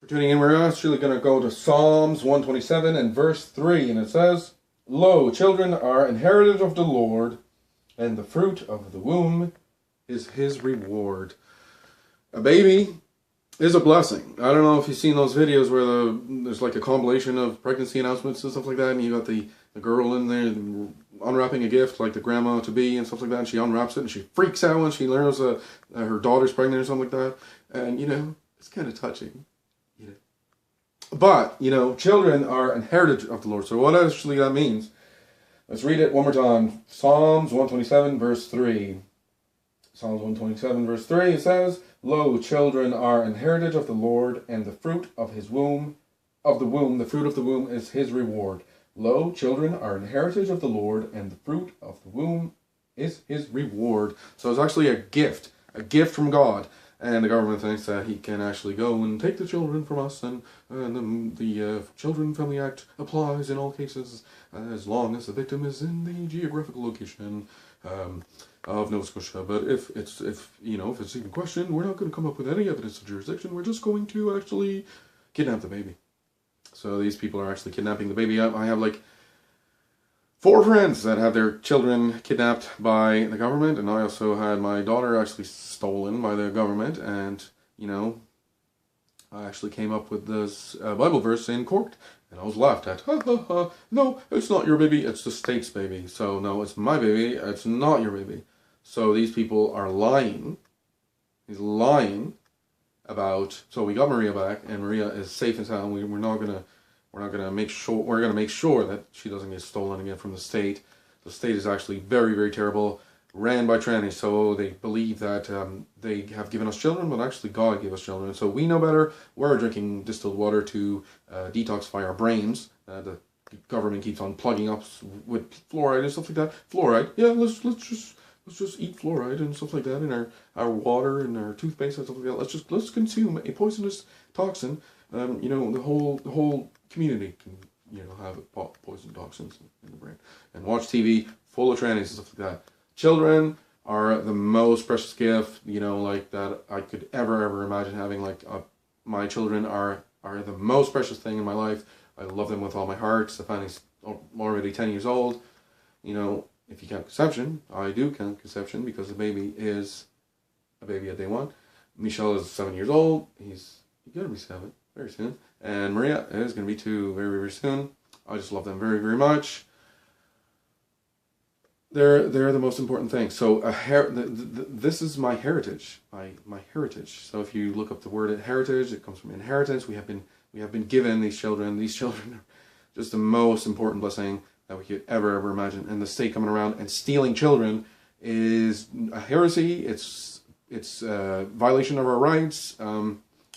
For tuning in, we're actually going to go to Psalms 127 and verse 3, and it says, "Lo, children are inherited of the Lord, and the fruit of the womb is his reward." A baby is a blessing. I don't know if you've seen those videos where there's like a compilation of pregnancy announcements and stuff like that, and you got the girl in there unwrapping a gift, like the grandma-to-be and stuff like that, and she unwraps it, and she freaks out when she learns her daughter's pregnant or something like that, and, it's kind of touching. But, children are inherited of the Lord. So what actually that means? Let's read it one more time. Psalms 127 verse 3. Psalms 127 verse 3, it says, "Lo, children are inherited of the Lord, and the fruit of the fruit of the womb is his reward." Lo, children are inherited of the Lord, and the fruit of the womb is his reward. So it's actually a gift from God. And the government thinks that he can actually go and take the children from us, and the Children Family Act applies in all cases as long as the victim is in the geographical location of Nova Scotia. But if it's even questioned, we're not going to come up with any evidence of jurisdiction. We're just going to actually kidnap the baby. So these people are actually kidnapping the baby. I have like 4 friends that have their children kidnapped by the government, and I also had my daughter actually stolen by the government, and, I actually came up with this Bible verse in court, and I was laughed at. Ha ha ha, no, it's not your baby, it's the state's baby. So no, it's my baby, it's not your baby. So these people are lying. He's lying about, so we got Maria back, and Maria is safe and sound. We're gonna make sure that she doesn't get stolen again from the state. The state is actually very, very terrible, ran by trannies, so they believe that they have given us children, but actually God gave us children. So we know better. We're drinking distilled water to detoxify our brains. The government keeps on plugging us with fluoride and stuff like that. Fluoride, yeah, let's just eat fluoride and stuff like that in our water and our toothpaste and stuff like that. Let's consume a poisonous toxin. The whole community can, have poison toxins in the brain. And watch TV full of trannies and stuff like that. Children are the most precious gift, like that I could ever imagine having. My children are the most precious thing in my life. I love them with all my heart. Stefani's already 10 years old. If you count conception, I do count conception because the baby is a baby at day 1. Michelle is 7 years old. He's going to be 7 very soon. And Maria is going to be 2 very, very soon. I just love them very, very much. They're the most important thing. So this is my heritage, my heritage. So if you look up the word heritage, it comes from inheritance. We have been given these children. These children are just the most important blessing that we could ever imagine. And the state coming around and stealing children is a heresy. It's a violation of our rights.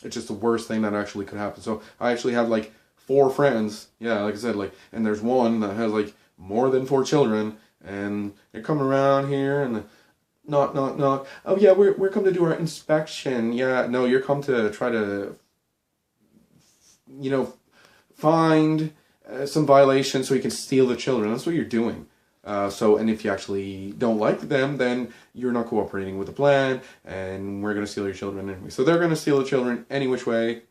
It's just the worst thing that actually could happen. So I actually have 4 friends. Yeah, like I said, and there's one that has more than 4 children. And they're coming around here and knock. Oh yeah, we're come to do our inspection. Yeah, no, you're come to try to, find some violations so you can steal the children. That's what you're doing. And if you actually don't like them, then you're not cooperating with the plan, and we're going to steal your children anyway. So they're going to steal the children any which way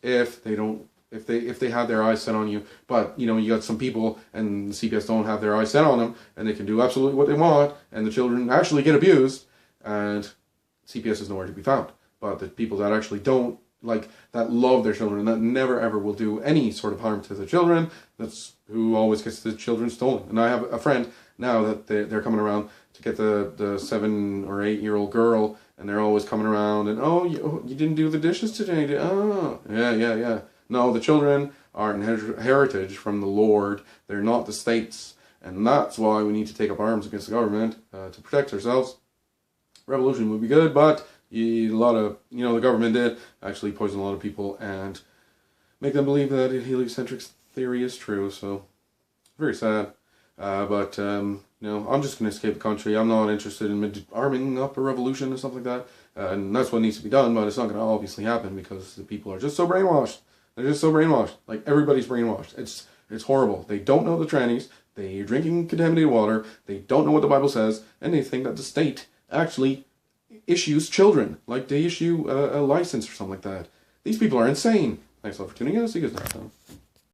if they have their eyes set on you. But, you got some people, and the CPS don't have their eyes set on them, and they can do absolutely what they want, and the children actually get abused, and CPS is nowhere to be found. But the people that actually don't, that love their children, that never ever will do any sort of harm to the children, that's who always gets the children stolen. And I have a friend now that they're coming around to get the 7 or 8-year-old girl, and they're always coming around, and, you didn't do the dishes today, yeah. No, the children are in heritage from the Lord. They're not the state's. And that's why we need to take up arms against the government to protect ourselves. Revolution would be good, but the government did actually poison a lot of people and make them believe that heliocentric theory is true. So, very sad. But I'm just going to escape the country. I'm not interested in arming up a revolution or something like that. And that's what needs to be done, but it's not going to obviously happen because the people are just so brainwashed. They're just so brainwashed. Everybody's brainwashed. It's horrible. They don't know the trannies. They're drinking contaminated water. They don't know what the Bible says. And they think that the state actually issues children. They issue a license or something like that. These people are insane. Thanks a lot for tuning in. I'll see you guys next time.